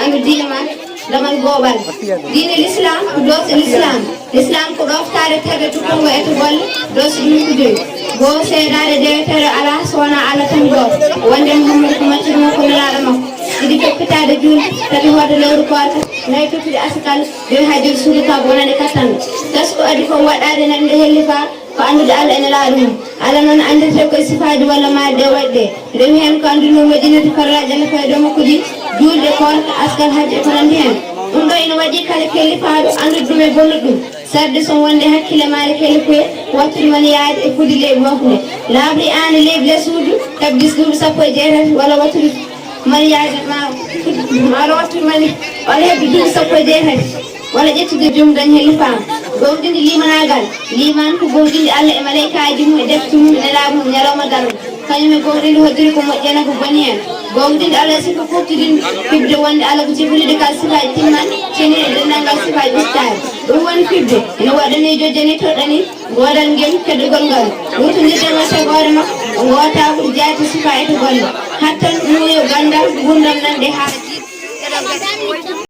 أن دين ما لمن قبل دين الإسلام دوس الإسلام كروف تاريخ تكون ويتقول دوس يمكن بو سيدار ديتر على سوانا على تنجو وندم محمد كما تنو كنا لما إذا كنت جول تبي هذا لور كوارت نايتو في أسكال بهاجر سورة بونا نكتان تسكو أدفع وادنا نهلفا فأنا دال أنا لارم على من عند سكوا سفاد ولا ما دوّد رميهم كاندنو مدينة كرلا جل فيدوم كودي جول دكور أسكال هاج فلانهم undo ina waɗi kala kellifaɗo anduɗum e bonnuɗum sarde son wonde hakkille maare kellifoye wattude man yaade e fuɗi leydi makkude laaɓri an leydi lesuudu tabdis ɗum 17 walla wattude man yaade maaro wattude man walla hebde duuɓi 17 walla ƴettude jom dañ helli faam gowɗinde limanagal liman ko gowɗinde allah e malaikaji mum e defte mum e laaɓi mum ñalawma darma kañum e gowɗinde hoddiri ko moƴƴana ko boni hen gowɗinde allah siko foftidin fibde wonde allah ko jibinide kal sifaji timman ceni e denndangal sifaji ustari ɗum woni fibde ene waɗani jojjani toɗɗani goɗal ngel keɗogol ngal wurtodirɗema sagore makko wota ko jaati sifa e to golle hattan ɗum yo gandal gurdam nande ha